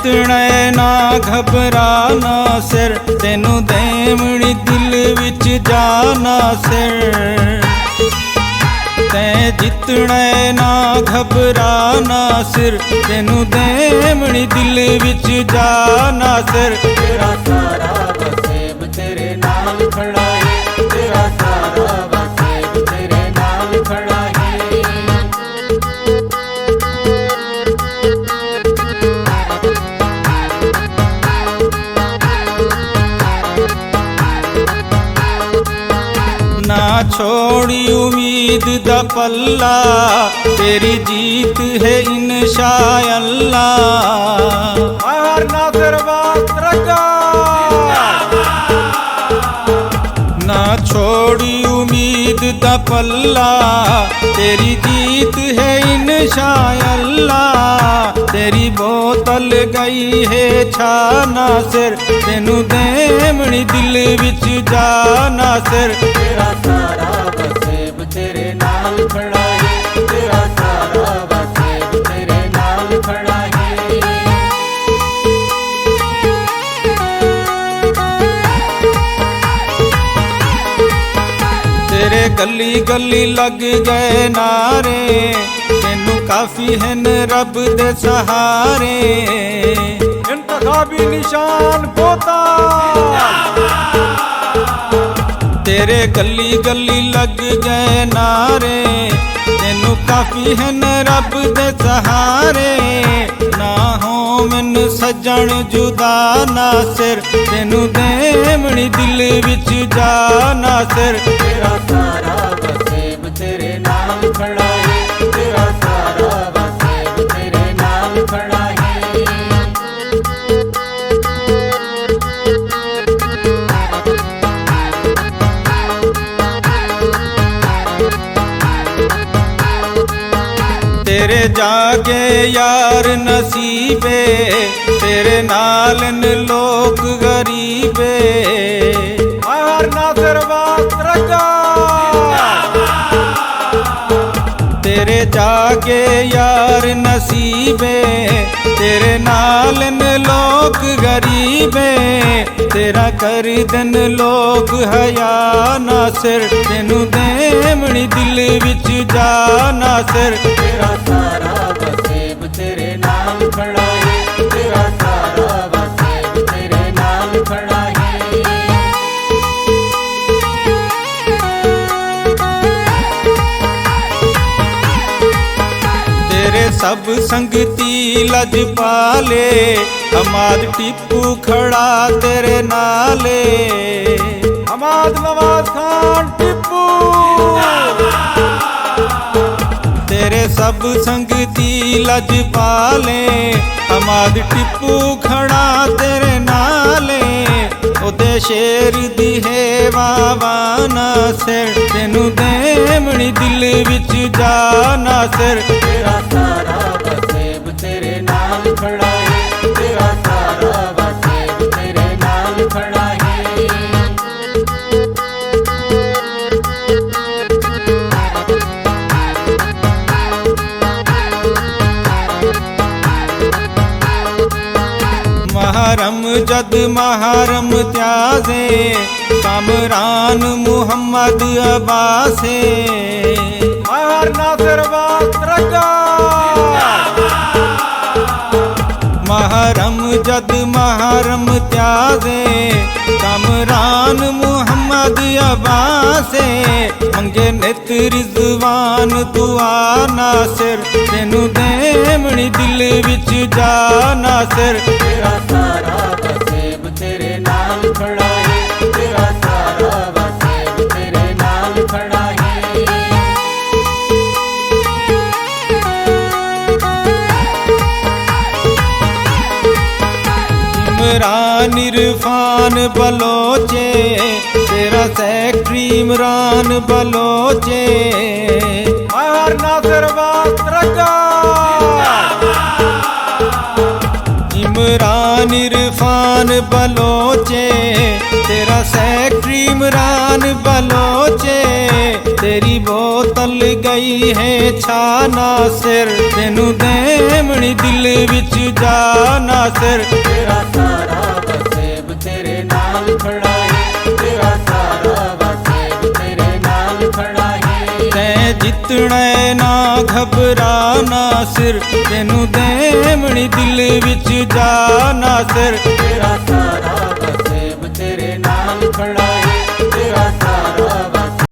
जितने ना घबरा ना सिर, तेनू देवनी दिल विच जाना सिर। तै जितने ना घबरा ना सिर, तेनू देवनी दिल विच जाना सिर। तेरा सारा वसेब तेरे नाल खड़ा है, तेरा सारा वसेब तेरे नाल खड़ा है। ना छोड़ी उम्मीद दा पल्ला, तेरी जीत है इंशाअल्लाह। हर नासिर वास्त्रगा ना छोड़ी उम्मीद दा पल्ला, तेरी जीत है इंशाअल्लाह। तेरी बोतल गई है छाना सिर, तेनू देवनी दिल विच जाना सिर। तेरा सारा वसेब तेरे नाल खड़ा है, तेरा सारा वसेब तेरे नाल खड़ा है। तेरे गली गली लग गए नारे, तेनू काफी है न रब दे सहारे। इंतखाबी निशान पोता तेरे गली गली लग गए नारे, तेनू काफी है न रब दे सहारे। ना हो मैनू सजन जुदा ना सिर, तेनू देवनी दिल विच जाना सिर। तेरा सारा वसेब तेरे नाल खड़ा है, तेरा सारा वसेब तेरे नाल खड़ा है। तेरे जागे यार नसीबे, तेरे नालन लोग गरीबे। हर नासिर वास्त्रगा तेरे जागे यार नसीबे, तेरे नालन लोग गरीबे। तेरा कर दन लोग हया ना सिर, तेनू देवनी दिल विच जाना सिर। तेरा सारा वसेब तेरे नाल खड़ा है, तेरा सारा वसेब तेरे नाल खड़ा है। तेरे सब संगती लज पाले, हमाद टिप्पू खड़ा तेरे नाले। हमाद नवाज खान टिप्पू तेरे सब संगती लज पाले, हमाद टिप्पू खड़ा तेरे नाले। ओदे शेर दी है वावाना सिर, तेनू देवनी दिल विच जाना सिर। तेरा सारा वसेब तेरे नाल खड़ा है, तेरा सारा वसेब तेरे नाल खड़ा है। महरम जद महरम त्याजे, कामरान मुहम्मद अब्बासे। हर नासिर वास्त्रगा महरम जद महरम त्याजे, कामरान मुहम्मद अब्बासे। मंगे नित रिजवान दुआ नासिर, तेनू देवनी दिल विच जाना सिर। तेरा सारा वसेब तेरे नाल खड़ा है, तेरा सारा वसेब तेरे नाल खड़ा है। इमरान इरफान बलोचे, तेरा सेक्रेटरी इमरान बलोचे। हर नासिर वास्त्रगा इमरान इरफान बलोचे, तेरा सेक्रेटरी इमरान बलोचे, तेरी बोतल गई है छा नासिर, तेनू देमणी दिल विच जा नासिर। तेरा सारा वसेब तेरे नाल खड़ा है, तेरा सारा वसेब तेरे नाल खड़ा है। तैं जितना ना घबरा नासिर, तेनू देमणी दिल विच जा नासिर। तेरा सारा वसेब तेरे नाल खड़ा